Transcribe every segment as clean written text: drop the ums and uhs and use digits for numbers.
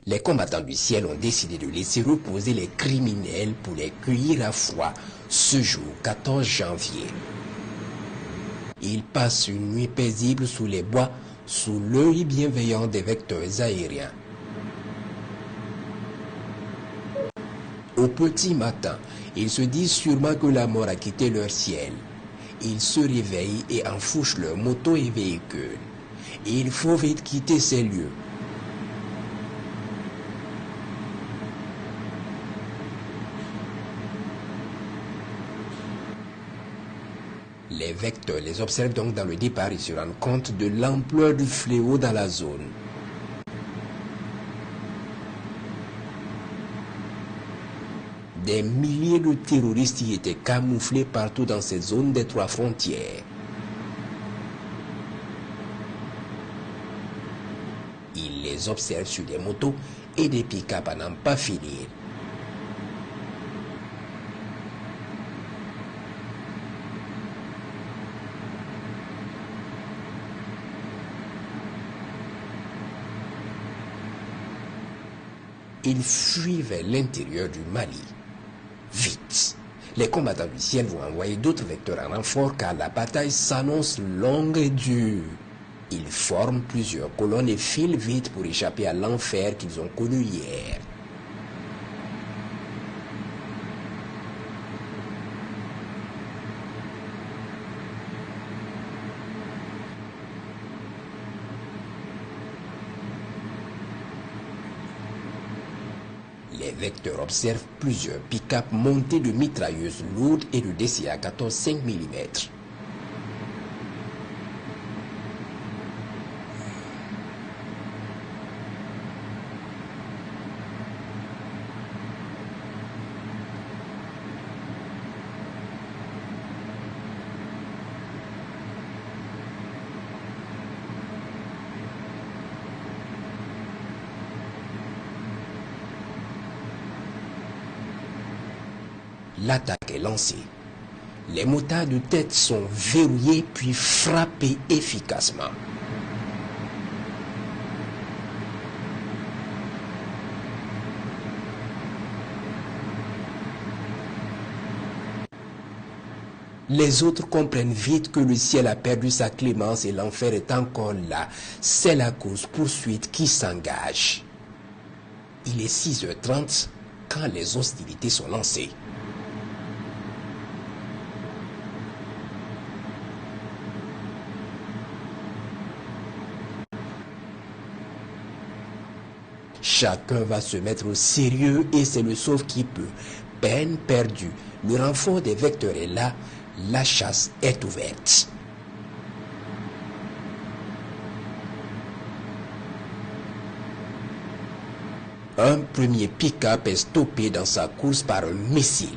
Les combattants du ciel ont décidé de laisser reposer les criminels pour les cueillir à froid ce jour 14 janvier. Ils passent une nuit paisible sous les bois, sous l'œil bienveillant des vecteurs aériens. Au petit matin, ils se disent sûrement que la mort a quitté leur ciel. Ils se réveillent et enfouchent leurs motos et véhicules. Il faut vite quitter ces lieux. Les vecteurs les observent donc dans le départ et se rendent compte de l'ampleur du fléau dans la zone. Des milliers de terroristes y étaient camouflés partout dans cette zone des 3 frontières. Ils les observent sur des motos et des pick-up à n'en pas finir. Ils fuient vers l'intérieur du Mali. Vite, les combattants du ciel vont envoyer d'autres vecteurs en renfort car la bataille s'annonce longue et dure. Ils forment plusieurs colonnes et filent vite pour échapper à l'enfer qu'ils ont connu hier. Les vecteurs observent plusieurs pick-up montés de mitrailleuses lourdes et de DCA-14 5 mm. L'attaque est lancée. Les motards de tête sont verrouillés puis frappés efficacement. Les autres comprennent vite que le ciel a perdu sa clémence et l'enfer est encore là. C'est la course-poursuite qui s'engage. Il est 6h30 quand les hostilités sont lancées. Chacun va se mettre au sérieux et c'est le sauve qui peut. Peine perdue. Le renfort des vecteurs est là. La chasse est ouverte. Un premier pick-up est stoppé dans sa course par un missile.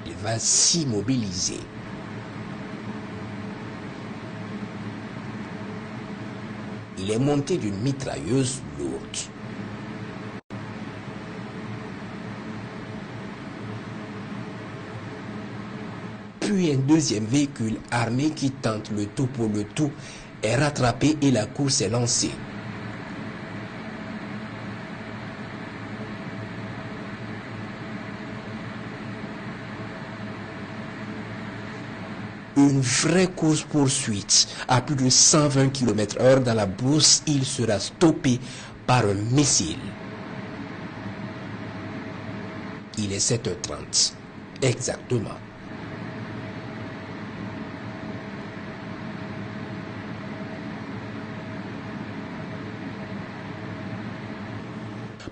Il va s'immobiliser. Il est monté d'une mitrailleuse lourde. Puis un deuxième véhicule armé qui tente le tout pour le tout est rattrapé et la course est lancée. Une vraie course-poursuite à plus de 120 km/h dans la brousse, il sera stoppé par un missile. Il est 7h30, exactement.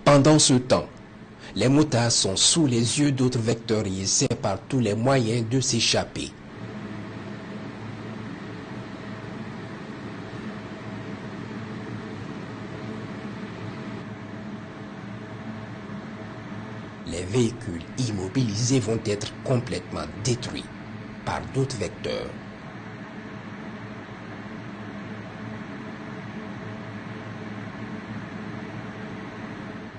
Pendant ce temps, les motards sont sous les yeux d'autres vecteurs et essaient par tous les moyens de s'échapper. Les véhicules immobilisés vont être complètement détruits par d'autres vecteurs.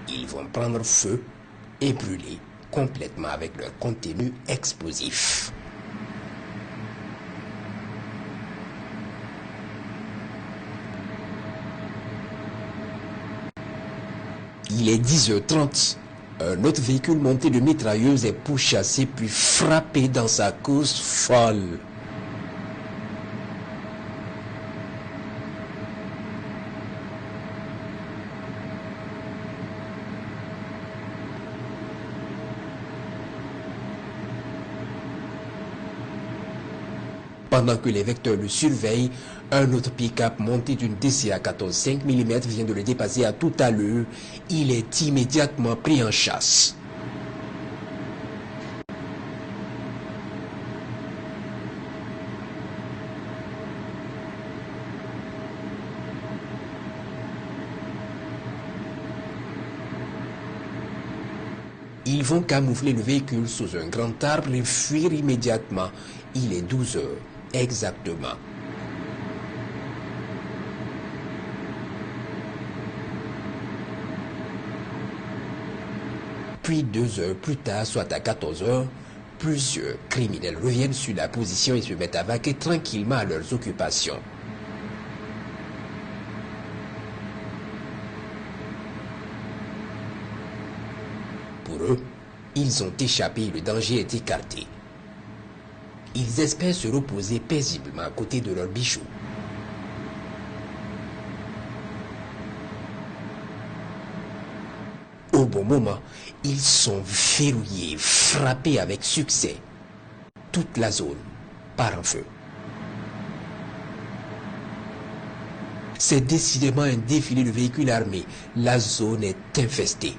Ils vont prendre feu et brûler complètement avec leur contenu explosif. Il est 10h30. Un autre véhicule monté de mitrailleuses est pourchassé puis frappé dans sa course folle. Pendant que les vecteurs le surveillent, un autre pick-up monté d'une DCA 14 5 mm vient de le dépasser à toute allure. Il est immédiatement pris en chasse. Ils vont camoufler le véhicule sous un grand arbre et fuir immédiatement. Il est 12 heures. Exactement. Puis 2 heures plus tard, soit à 14 heures, plusieurs criminels reviennent sur la position et se mettent à vaquer tranquillement à leurs occupations. Pour eux, ils ont échappé et le danger est écarté. Ils espèrent se reposer paisiblement à côté de leurs bijoux. Au bon moment, ils sont verrouillés, frappés avec succès. Toute la zone part en feu. C'est décidément un défilé de véhicules armés. La zone est infestée.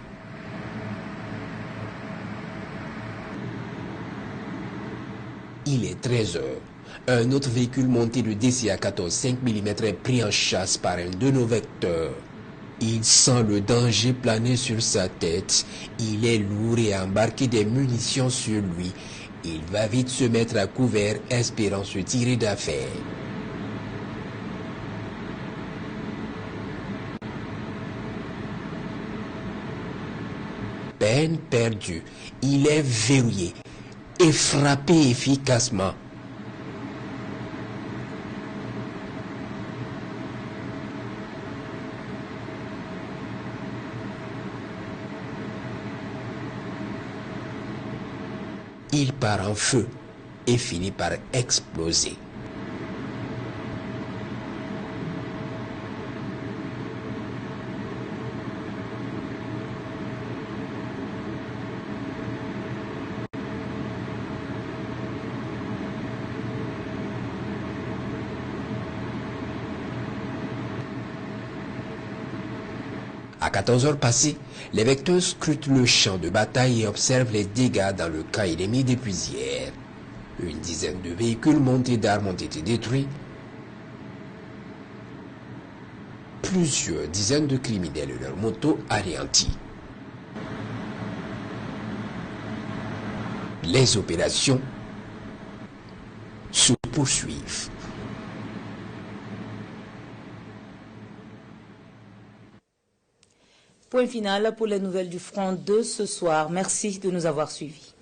Il est 13 heures. Un autre véhicule monté de DCA 14 5 mm est pris en chasse par un de nos vecteurs. Il sent le danger planer sur sa tête. Il est lourd et a embarqué des munitions sur lui. Il va vite se mettre à couvert, espérant se tirer d'affaire. Peine perdue. Il est verrouillé et frappé efficacement. Il part en feu et finit par exploser. À 14 heures passées, les vecteurs scrutent le champ de bataille et observent les dégâts dans le camp ennemi des Puisières. Une dizaine de véhicules montés d'armes ont été détruits. Plusieurs dizaines de criminels et leurs motos anéantis. Les opérations se poursuivent. Point final pour les nouvelles du front de ce soir. Merci de nous avoir suivis.